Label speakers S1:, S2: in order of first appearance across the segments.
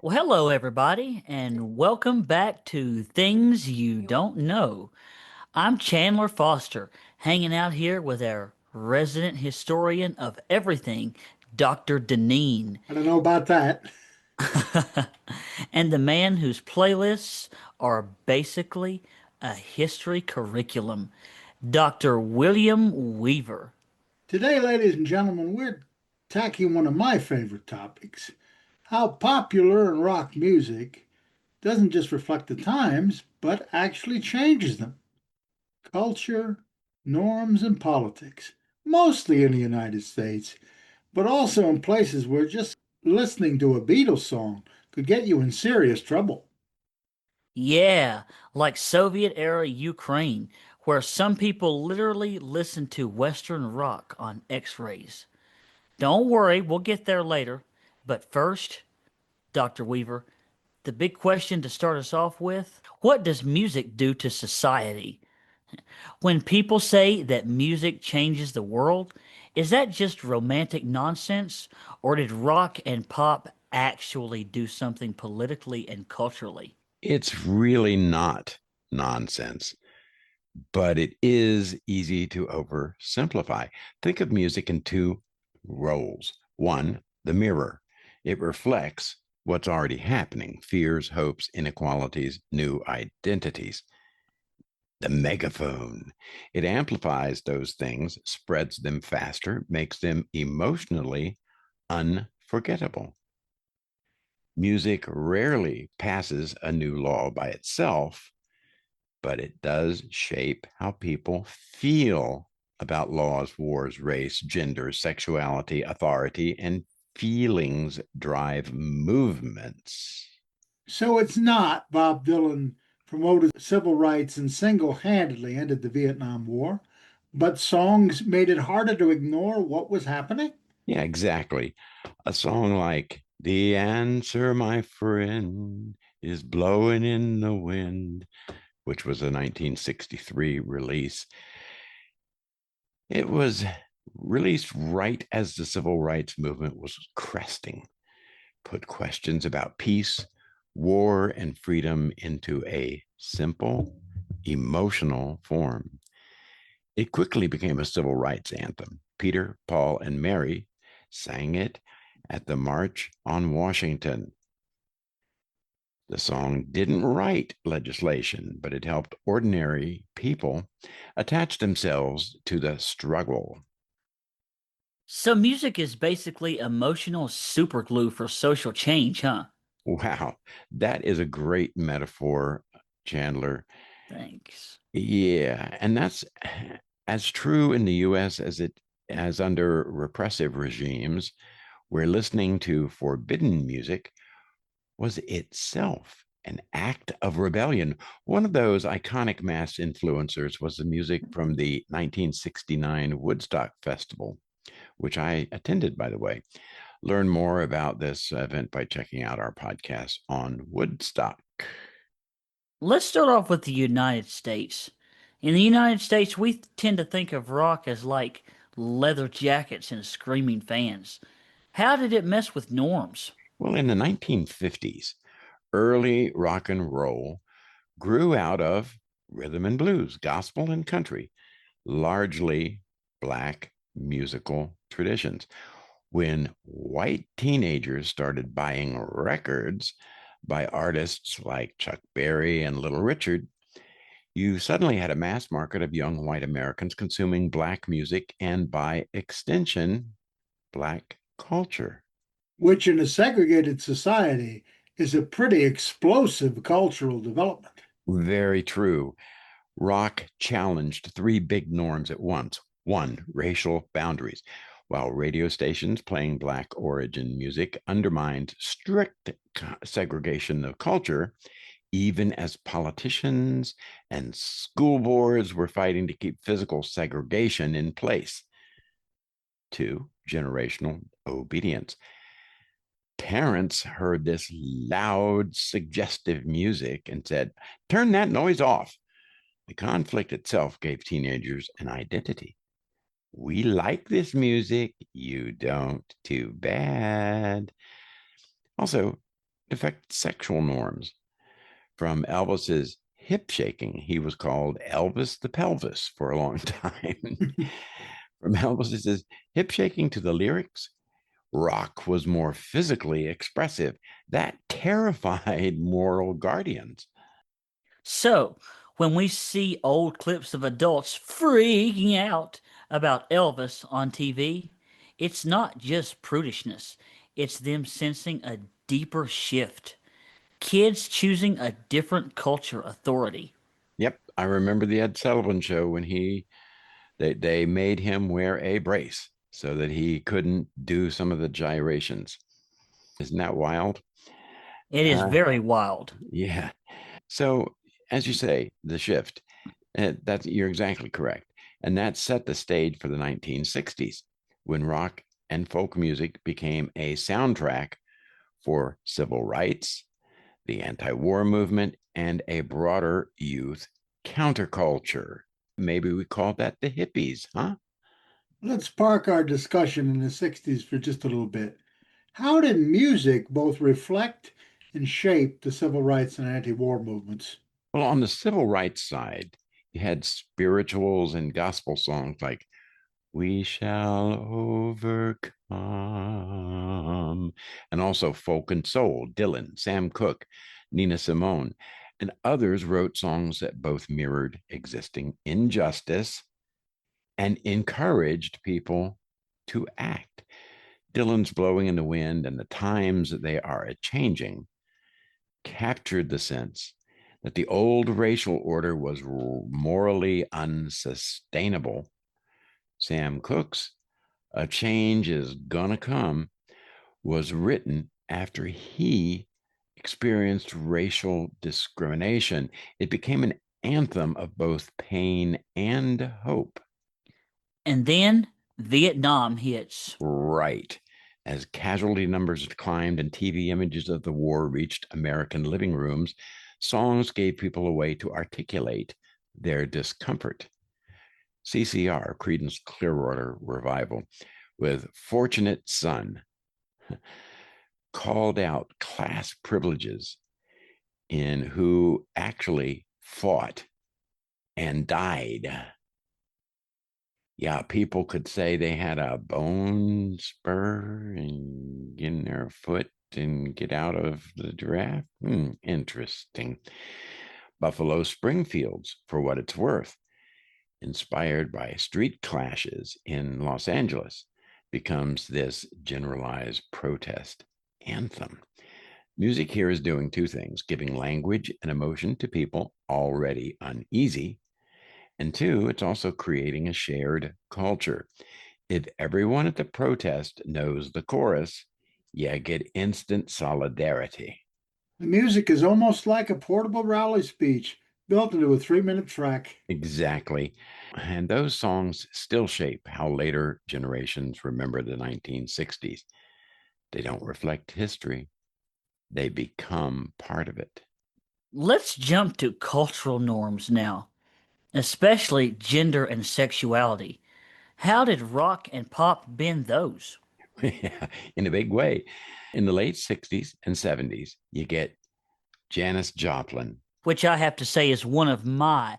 S1: Well, hello, everybody, and welcome back to Things You Don't Know. I'm Chandler Foster, hanging out here with our resident historian of everything, Dr. Deneen,
S2: I don't know about that.
S1: and the man whose playlists are basically a history curriculum, Dr. William Weaver.
S2: Today, ladies and gentlemen, we're tackling one of my favorite topics: how popular and rock music doesn't just reflect the times, but actually changes them. Culture, norms, and politics, mostly in the United States, but also in places where just listening to a Beatles song could get you in serious trouble.
S1: Yeah, like Soviet era Ukraine, where some people literally listen to Western rock on X-rays. Don't worry, we'll get there later. But first, Dr. Weaver, the big question to start us off with, what does music do to society? When people say that music changes the world, is that just romantic nonsense, or did rock and pop actually do something politically and culturally?
S3: It's really not nonsense, but it is easy to oversimplify. Think of music in two roles. One, the mirror. It reflects what's already happening: fears, hopes, inequalities, new identities. The megaphone. It amplifies those things, spreads them faster, makes them emotionally unforgettable. Music rarely passes a new law by itself, but it does shape how people feel about laws, wars, race, gender, sexuality, authority, and feelings drive movements.
S2: So it's not Bob Dylan promoted civil rights and single handedly ended the Vietnam War, but songs made it harder to ignore what was happening.
S3: Yeah, exactly. A song like "The Answer, My Friend, is Blowing in the Wind," which was a 1963 release. It was released right as the civil rights movement was cresting, put questions about peace, war, and freedom into a simple, emotional form. It quickly became a civil rights anthem. Peter, Paul, and Mary sang it at the March on Washington. The song didn't write legislation, but it helped ordinary people attach themselves to the struggle.
S1: So music is basically emotional superglue for social change, huh?
S3: Wow, that is a great metaphor, Chandler.
S1: Thanks.
S3: Yeah, and that's as true in the US as under repressive regimes, where listening to forbidden music was itself an act of rebellion. One of those iconic mass influencers was the music from the 1969 Woodstock Festival, which I attended, by the way. Learn more about this event by checking out our podcast on Woodstock.
S1: Let's start off with the United States. In the United States, we tend to think of rock as like leather jackets and screaming fans. How did it mess with norms?
S3: Well, in the 1950s, early rock and roll grew out of rhythm and blues, gospel and country, largely Black musical traditions. When white teenagers started buying records by artists like Chuck Berry and Little Richard, you suddenly had a mass market of young white Americans consuming Black music and, by extension, Black culture.
S2: Which in a segregated society is a pretty explosive cultural development.
S3: Very true. Rock challenged three big norms at once. One, racial boundaries. While radio stations playing Black origin music undermined strict segregation of culture, even as politicians and school boards were fighting to keep physical segregation in place. Two, generational obedience. Parents heard this loud, suggestive music and said, "Turn that noise off." The conflict itself gave teenagers an identity. "We like this music. You don't. Too bad." Also, affect sexual norms. From Elvis's hip shaking, he was called Elvis the Pelvis for a long time. From Elvis's hip shaking to the lyrics, rock was more physically expressive. That terrified moral guardians.
S1: So, when we see old clips of adults freaking out about Elvis on TV, it's not just prudishness, it's them sensing a deeper shift. Kids choosing a different culture authority.
S3: Yep, I remember the Ed Sullivan show when they made him wear a brace so that he couldn't do some of the gyrations. Isn't that wild?
S1: It is
S3: Uh,
S1: very wild.
S3: yeah. So, as you say, the shift, that's you're exactly correct. And that set the stage for the 1960s when rock and folk music became a soundtrack for civil rights, the anti war movement, and a broader youth counterculture. Maybe we call that the hippies, huh?
S2: Let's park our discussion in the 60s for just a little bit. How did music both reflect and shape the civil rights and anti war movements?
S3: Well, on the civil rights side, you had spirituals and gospel songs like We Shall Overcome, and also folk and soul, Dylan, Sam Cooke, Nina Simone, and others wrote songs that both mirrored existing injustice and encouraged people to act. Dylan's Blowing in the Wind and the times that they are a changing captured the sense that the old racial order was morally unsustainable. Sam Cooke's A Change Is Gonna Come was written after he experienced racial discrimination. It became an anthem of both pain and hope.
S1: And then Vietnam hits.
S3: Right. As casualty numbers climbed and TV images of the war reached American living rooms, songs gave people a way to articulate their discomfort. CCR, Creedence Clearwater Revival, with Fortunate Son, called out class privileges in who actually fought and died. Yeah, people could say they had a bone spur and get in their foot and get out of the draft. Interesting. Buffalo Springfields, for what it's worth, inspired by street clashes in Los Angeles, becomes this generalized protest anthem. Music here is doing two things: giving language and emotion to people already uneasy, and two, it's also creating a shared culture. If everyone at the protest knows the chorus, you get instant solidarity.
S2: The music is almost like a portable rally speech built into a 3-minute track.
S3: Exactly. And those songs still shape how later generations remember the 1960s. They don't reflect history, they become part of it.
S1: Let's jump to cultural norms now, especially gender and sexuality. How did rock and pop bend those?
S3: Yeah, in a big way. In the late 60s and 70s, you get Janis Joplin.
S1: Which I have to say is one of my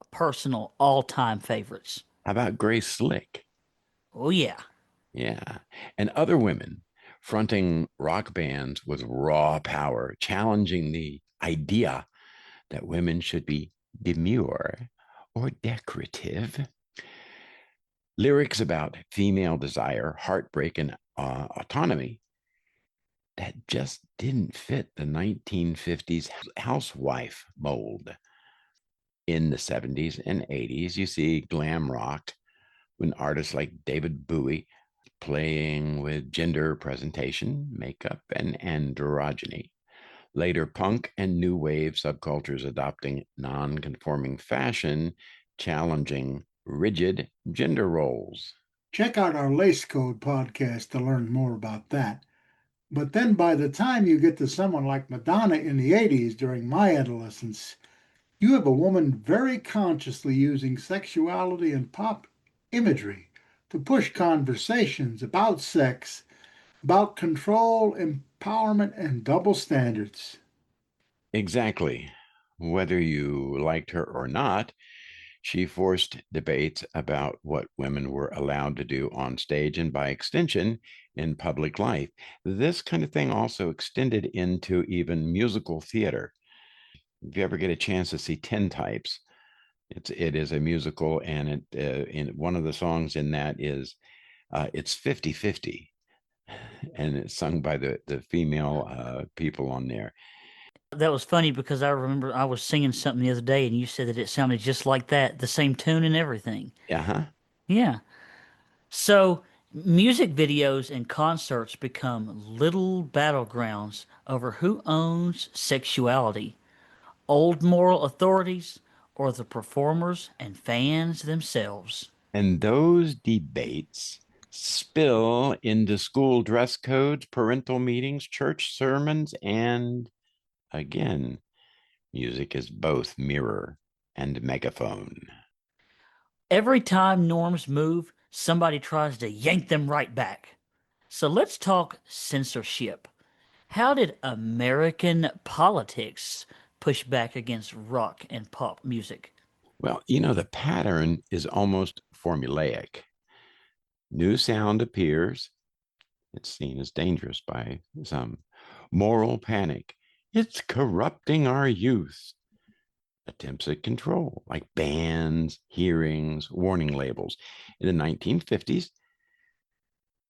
S1: personal all-time favorites.
S3: How about Grace Slick?
S1: Oh yeah.
S3: Yeah. And other women fronting rock bands with raw power, challenging the idea that women should be demure or decorative. Lyrics about female desire, heartbreak, and autonomy that just didn't fit the 1950s housewife mold. In the 70s and 80s, you see glam rock when artists like David Bowie playing with gender presentation, makeup, and androgyny. Later, punk and new wave subcultures adopting non conforming fashion, challenging rigid gender roles.
S2: Check out our Lace Code podcast to learn more about that. But then by the time you get to someone like Madonna in the 80s during my adolescence, you have a woman very consciously using sexuality and pop imagery to push conversations about sex, about control, and empowerment and double standards.
S3: Exactly. Whether you liked her or not, she forced debates about what women were allowed to do on stage and, by extension, in public life. This kind of thing also extended into even musical theater. If you ever get a chance to see Tin Types, it is a musical, and in one of the songs in that is it's 50-50, and it's sung by the female people on there.
S1: That was funny because I remember I was singing something the other day and you said that it sounded just like that, the same tune and everything.
S3: Uh-huh.
S1: Yeah. So music videos and concerts become little battlegrounds over who owns sexuality, old moral authorities, or the performers and fans themselves.
S3: And those debates spill into school dress codes, parental meetings, church sermons, and again, music is both mirror and megaphone.
S1: Every time norms move, somebody tries to yank them right back. So let's talk censorship. How did American politics push back against rock and pop music?
S3: Well, the pattern is almost formulaic. New sound appears, it's seen as dangerous by some. Moral panic, it's corrupting our youth. Attempts at control, like bans, hearings, warning labels. In the 1950s,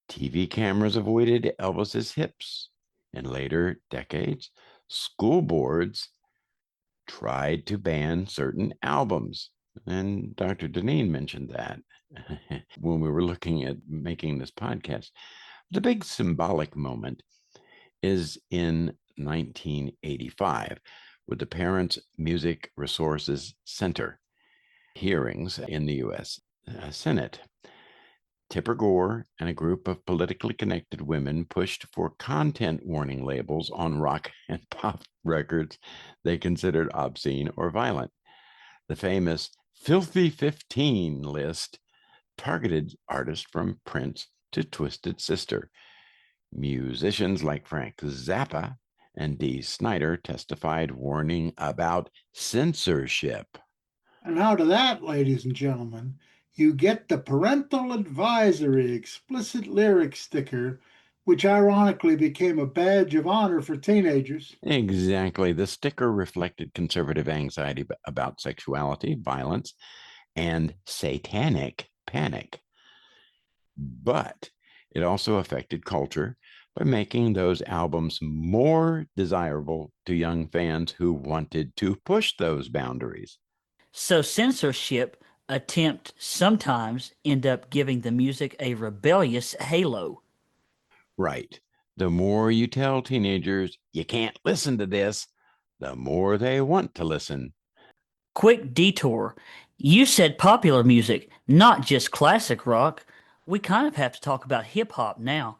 S3: TV cameras avoided Elvis's hips. In later decades, school boards tried to ban certain albums. And Dr. Deneen mentioned that when we were looking at making this podcast. The big symbolic moment is in 1985 with the Parents Music Resources Center hearings in the U.S. Senate. Tipper Gore and a group of politically connected women pushed for content warning labels on rock and pop records they considered obscene or violent. The famous Filthy 15 list targeted artists from Prince to Twisted Sister. Musicians like Frank Zappa and Dee Snider testified, warning about censorship.
S2: And out of that, ladies and gentlemen, you get the parental advisory explicit lyric sticker, which ironically became a badge of honor for teenagers.
S3: Exactly. The sticker reflected conservative anxiety about sexuality, violence, and satanic panic. But it also affected culture by making those albums more desirable to young fans who wanted to push those boundaries.
S1: So censorship attempt sometimes end up giving the music a rebellious halo.
S3: Right. The more you tell teenagers you can't listen to this, the more they want to listen.
S1: Quick detour. You said popular music, not just classic rock. We kind of have to talk about hip hop now.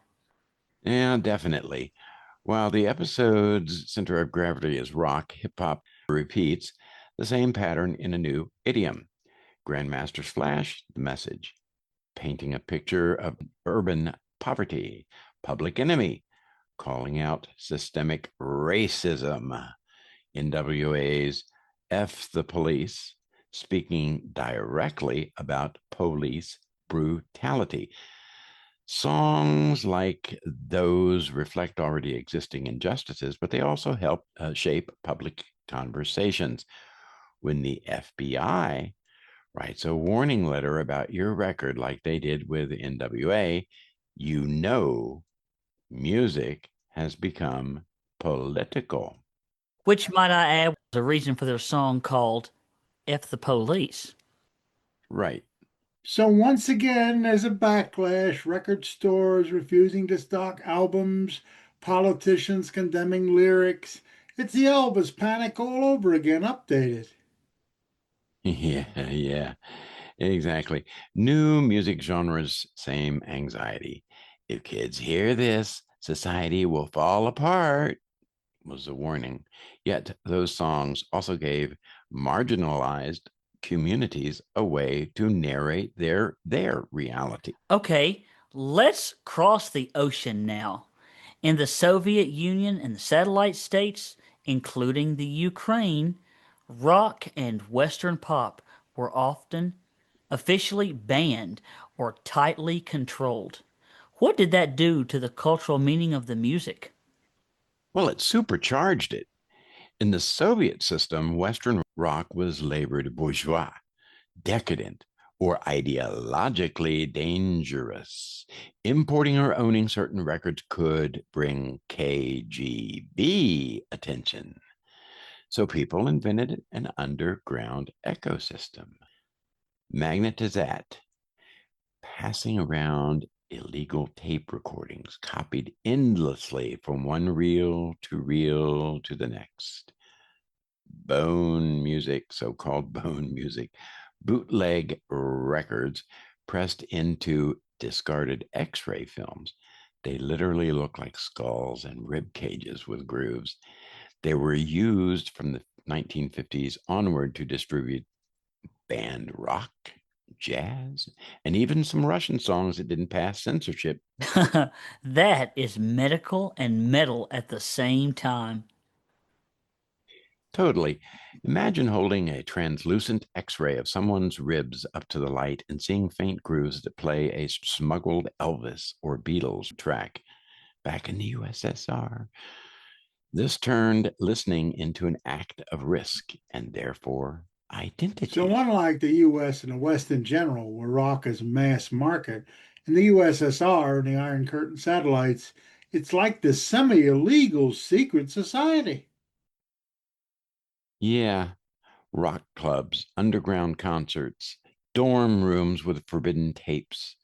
S3: Yeah, definitely. While the episode's center of gravity is rock, hip hop repeats the same pattern in a new idiom. Grandmaster's Flash, the message, painting a picture of urban poverty. Public Enemy, calling out systemic racism. NWA's F the Police, speaking directly about police brutality. Songs like those reflect already existing injustices, but they also help shape public conversations. When the FBI writes a warning letter about your record, like they did with NWA, you know music has become political.
S1: Which, might I add, was a reason for their song called F the Police.
S3: Right.
S2: So once again, there's a backlash, record stores refusing to stock albums, politicians condemning lyrics. It's the Elvis panic all over again, updated.
S3: Yeah, exactly. New music genres, same anxiety. If kids hear this, society will fall apart, was the warning. Yet those songs also gave marginalized communities a way to narrate their reality.
S1: Okay, let's cross the ocean now. In the Soviet Union and the satellite states, including the Ukraine, rock and Western pop were often officially banned or tightly controlled. What did that do to the cultural meaning of the music?
S3: Well, it supercharged it. In the Soviet system, Western rock was labored bourgeois, decadent, or ideologically dangerous. Importing or owning certain records could bring KGB attention. So people invented an underground ecosystem. Magnetizat, passing around illegal tape recordings copied endlessly from one reel to the next. Bone music, so called bone music, bootleg records pressed into discarded x ray films. They literally look like skulls and rib cages with grooves. They were used from the 1950s onward to distribute band rock, jazz, and even some Russian songs that didn't pass censorship.
S1: That is medical and metal at the same time.
S3: Totally. Imagine holding a translucent x ray of someone's ribs up to the light and seeing faint grooves that play a smuggled Elvis or Beatles track back in the USSR. This turned listening into an act of risk and therefore
S2: So,
S3: identity.
S2: unlike the US and the West in general, where rock is mass market, in the USSR and the Iron Curtain satellites, it's like the semi illegal secret society.
S3: Yeah, rock clubs, underground concerts, dorm rooms with forbidden tapes.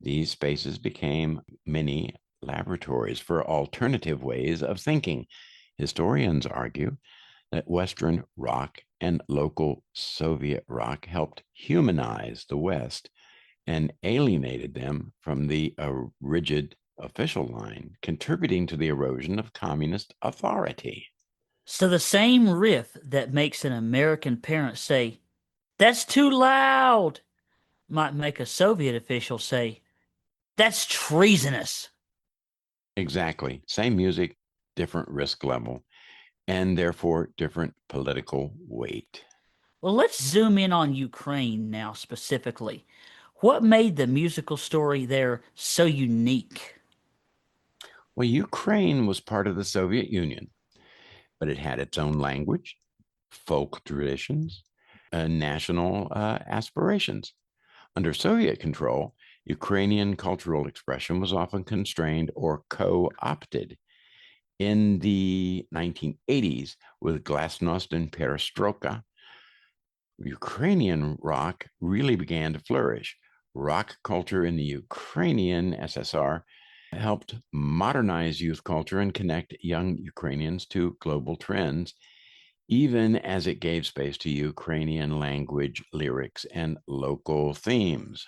S3: These spaces became mini laboratories for alternative ways of thinking. Historians argue that Western rock and local Soviet rock helped humanize the West and alienated them from the rigid official line, contributing to the erosion of communist authority.
S1: So the same riff that makes an American parent say, "That's too loud," might make a Soviet official say, "That's treasonous."
S3: Exactly. Same music, different risk level, and therefore different political weight.
S1: Well, let's zoom in on Ukraine now specifically. What made the musical story there so unique?
S3: Well, Ukraine was part of the Soviet Union, but it had its own language, folk traditions, national aspirations. Under Soviet control, Ukrainian cultural expression was often constrained or co opted. In the 1980s, with Glasnost and Perestroika, Ukrainian rock really began to flourish. Rock culture in the Ukrainian SSR helped modernize youth culture and connect young Ukrainians to global trends, even as it gave space to Ukrainian language, lyrics, and local themes.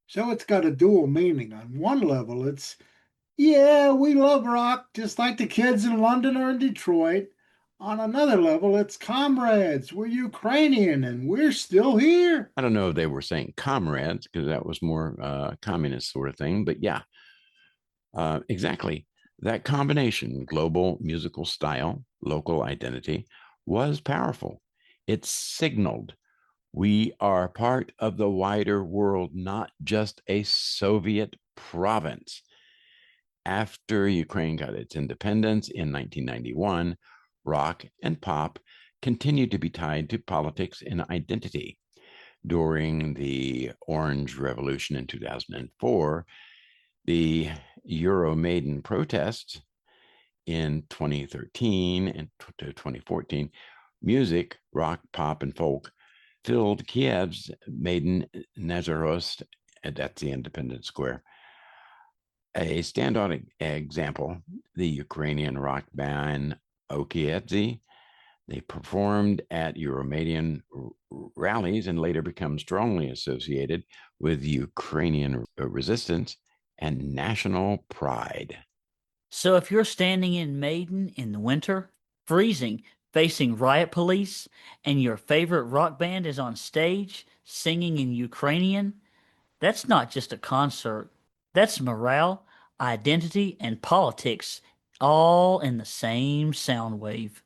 S2: So, it's got a dual meaning. On one level, it's, yeah, we love rock just like the kids in London or in Detroit. On another level, it's comrades. We're Ukrainian and we're still here.
S3: I don't know if they were saying comrades because that was more communist sort of thing, but yeah, exactly. That combination, global musical style, local identity, was powerful. It signaled we are part of the wider world, not just a Soviet province. After Ukraine got its independence in 1991, rock and pop continued to be tied to politics and identity. During the Orange Revolution in 2004, the Euromaidan protests in 2013 and to 2014, music, rock, pop, and folk filled Kiev's Maidan Nazarost, and that's the Independence Square. A standout example, the Ukrainian rock band Okietzi. They performed at Euromaidan rallies and later become strongly associated with Ukrainian resistance and national pride.
S1: So if you're standing in Maiden in the winter, freezing, facing riot police, and your favorite rock band is on stage singing in Ukrainian, that's not just a concert. That's morale, identity, and politics all in the same sound wave.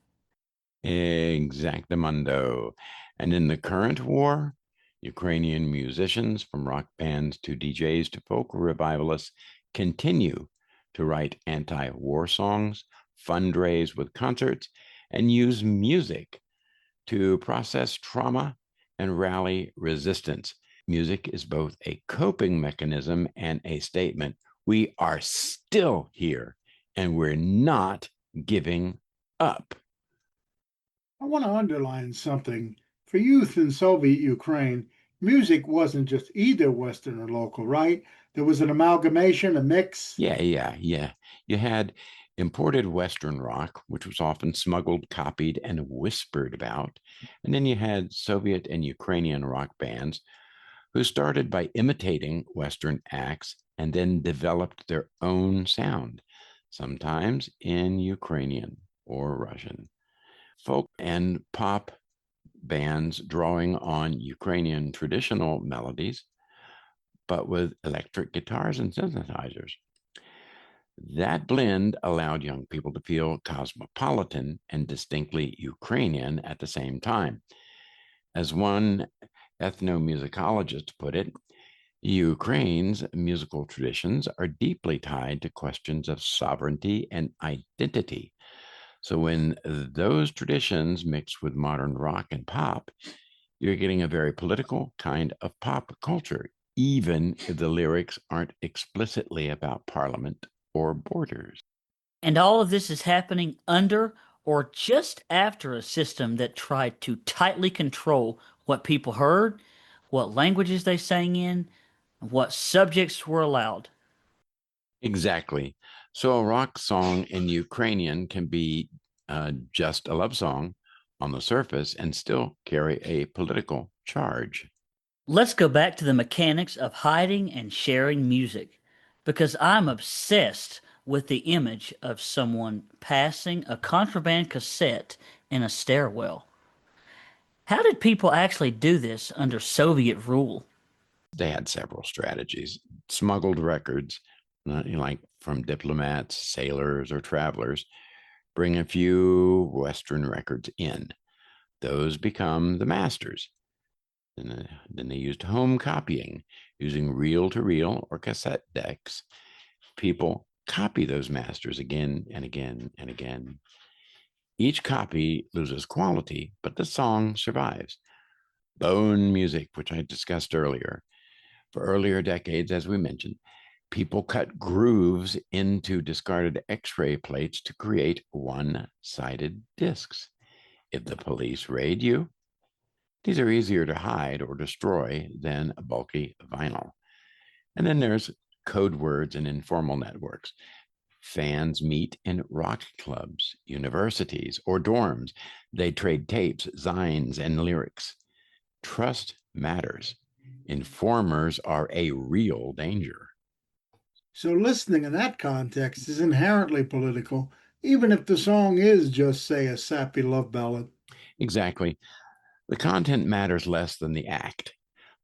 S3: Exactamundo. And in the current war, Ukrainian musicians, from rock bands to DJs to folk revivalists, continue to write anti war songs, fundraise with concerts, and use music to process trauma and rally resistance. Music is both a coping mechanism and a statement. We are still here and we're not giving up.
S2: I want to underline something. For youth in Soviet Ukraine, music wasn't just either Western or local, right? There was an amalgamation, a mix.
S3: Yeah. You had imported Western rock, which was often smuggled, copied, and whispered about. And then you had Soviet and Ukrainian rock bands who started by imitating Western acts and then developed their own sound, sometimes in Ukrainian or Russian. Folk and pop bands drawing on Ukrainian traditional melodies, but with electric guitars and synthesizers. That blend allowed young people to feel cosmopolitan and distinctly Ukrainian at the same time. As one ethnomusicologist put it, Ukraine's musical traditions are deeply tied to questions of sovereignty and identity. So when those traditions mix with modern rock and pop, you're getting a very political kind of pop culture, even if the lyrics aren't explicitly about parliament or borders.
S1: And all of this is happening under or just after a system that tried to tightly control what people heard, what languages they sang in, and what subjects were allowed.
S3: Exactly. So a rock song in Ukrainian can be just a love song on the surface and still carry a political charge.
S1: Let's go back to the mechanics of hiding and sharing music, because I'm obsessed with the image of someone passing a contraband cassette in a stairwell. How did people actually do this under Soviet rule?
S3: They had several strategies. Smuggled records, like from diplomats, sailors, or travelers, bring a few Western records in. Those become the masters. And then they used home copying, using reel to reel or cassette decks. People copy those masters again and again and again. Each copy loses quality, but the song survives. Bone music, which I discussed earlier. For earlier decades, as we mentioned, people cut grooves into discarded x ray plates to create one sided discs. If the police raid you, these are easier to hide or destroy than bulky vinyl. And then there's code words and informal networks. Fans meet in rock clubs, universities, or dorms. They trade tapes, zines, and lyrics. Trust matters. Informers are a real danger.
S2: So listening in that context is inherently political, even if the song is just, say, a sappy love ballad.
S3: Exactly. The content matters less than the act.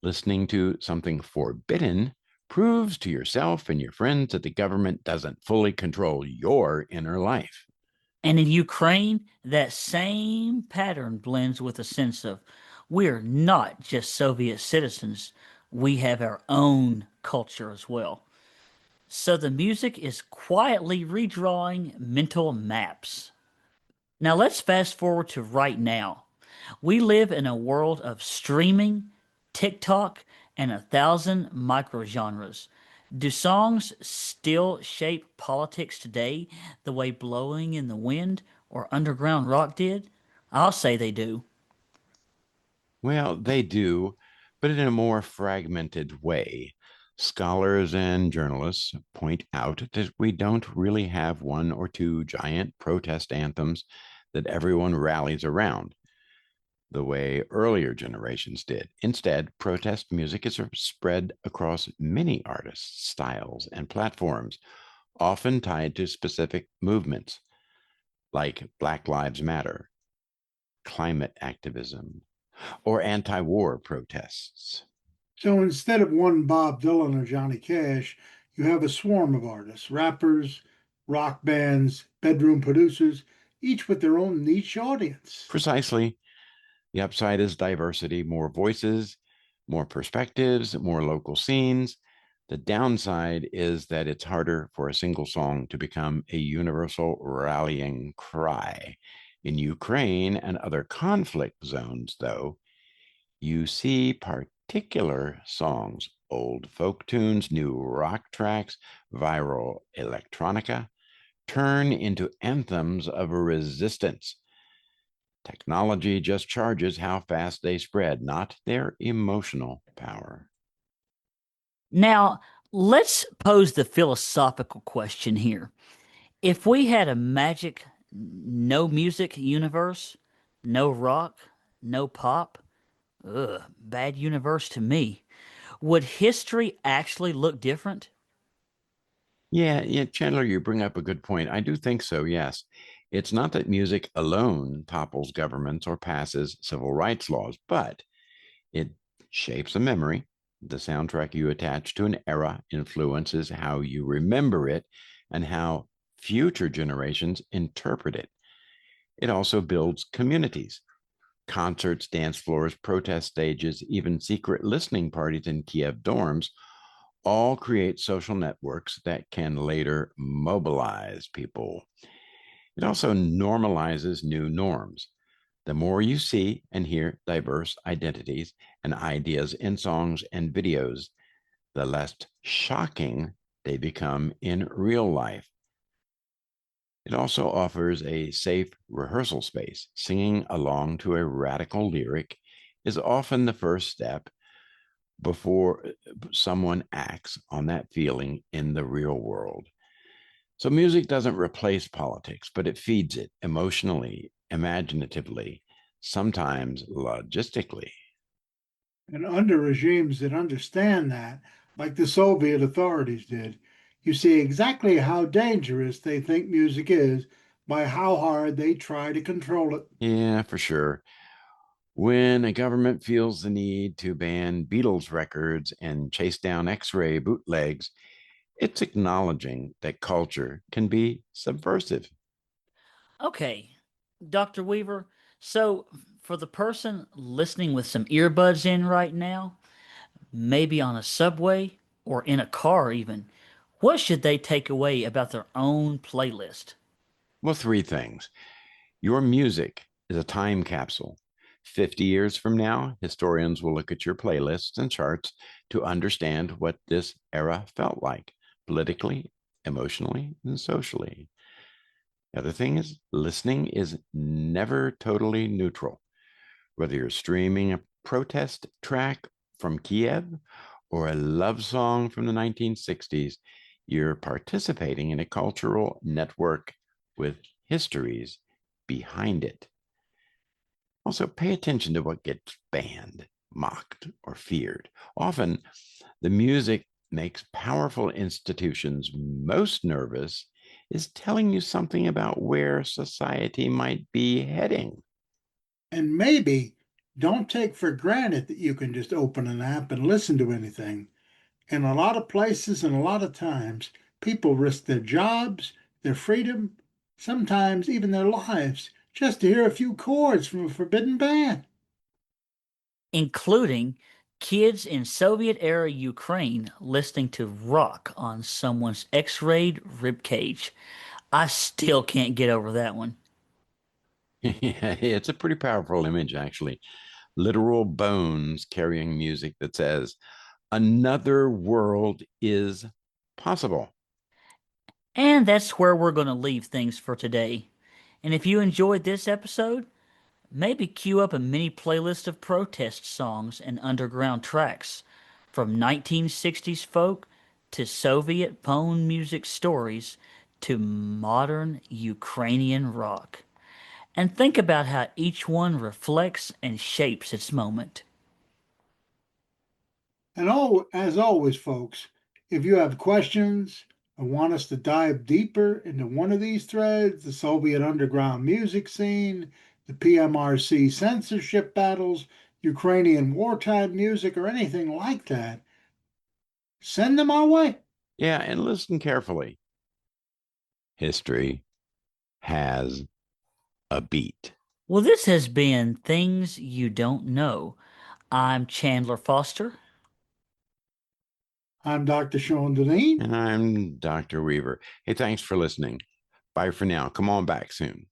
S3: Listening to something forbidden proves to yourself and your friends that the government doesn't fully control your inner life.
S1: And in Ukraine, that same pattern blends with a sense of we're not just Soviet citizens, we have our own culture as well. So the music is quietly redrawing mental maps. Now let's fast forward to right now. We live in a world of streaming, TikTok, and 1,000 microgenres. Do songs still shape politics today the way Blowing in the Wind or underground rock did? I'll say they do.
S3: Well, they do, but in a more fragmented way. Scholars and journalists point out that we don't really have one or two giant protest anthems that everyone rallies around the way earlier generations did. Instead, protest music is spread across many artists, styles, and platforms, often tied to specific movements like Black Lives Matter, climate activism, or anti war protests.
S2: So instead of one Bob Dylan or Johnny Cash, You have a swarm of artists, rappers, rock bands, bedroom producers, each with their own niche audience.
S3: Precisely. The upside is diversity, more voices, more perspectives, more local scenes. The downside is that it's harder for a single song to become a universal rallying cry. In Ukraine and other conflict zones, though, you see particular songs, old folk tunes, new rock tracks, viral electronica, turn into anthems of resistance. Technology just charges how fast they spread, not their emotional power.
S1: Now, let's pose the philosophical question here. If we had a magic no music universe, no rock, no pop, bad universe to me, would history actually look different?
S3: Yeah, Chandler, you bring up a good point. I do think so, yes. It's not that music alone topples governments or passes civil rights laws, but it shapes a memory. The soundtrack you attach to an era influences how you remember it and how future generations interpret it. It also builds communities. Concerts, dance floors, protest stages, even secret listening parties in Kiev dorms all create social networks that can later mobilize people. It also normalizes new norms. The more you see and hear diverse identities and ideas in songs and videos, the less shocking they become in real life. It also offers a safe rehearsal space. Singing along to a radical lyric is often the first step before someone acts on that feeling in the real world. So, music doesn't replace politics, but it feeds it emotionally, imaginatively, sometimes logistically.
S2: And under regimes that understand that, like the Soviet authorities did, you see exactly how dangerous they think music is by how hard they try to control it.
S3: Yeah, for sure. When a government feels the need to ban Beatles records and chase down X ray bootlegs, it's acknowledging that culture can be subversive.
S1: Okay, Dr. Weaver, so for the person listening with some earbuds in right now, maybe on a subway or in a car even, what should they take away about their own playlist?
S3: Well, three things. Your music is a time capsule. 50 years from now, historians will look at your playlists and charts to understand what this era felt like politically, emotionally, and socially. The other thing is listening is never totally neutral. Whether you're streaming a protest track from Kiev or a love song from the 1960s, you're participating in a cultural network with histories behind it. Also, pay attention to what gets banned, mocked, or feared. Often, the music makes powerful institutions most nervous is telling you something about where society might be heading.
S2: And maybe don't take for granted that you can just open an app and listen to anything. In a lot of places and a lot of times, people risk their jobs, their freedom, sometimes even their lives, just to hear a few chords from a forbidden band.
S1: Including kids in Soviet era Ukraine listening to rock on someone's X-rayed ribcage. I still can't get over that one.
S3: Yeah, it's a pretty powerful image, actually. Literal bones carrying music that says, another world is possible.
S1: And that's where we're going to leave things for today. And if you enjoyed this episode, maybe queue up a mini playlist of protest songs and underground tracks, from 1960s folk to Soviet phone music stories to modern Ukrainian rock. And think about how each one reflects and shapes its moment.
S2: And as always, folks, if you have questions or want us to dive deeper into one of these threads, the Soviet underground music scene, the PMRC censorship battles, Ukrainian wartime music, or anything like that, send them our way.
S3: Yeah, and listen carefully. History has a beat.
S1: Well, this has been Things You Don't Know. I'm Chandler Foster.
S2: I'm Dr. Sean Deneen.
S3: And I'm Dr. Weaver. Hey, thanks for listening. Bye for now. Come on back soon.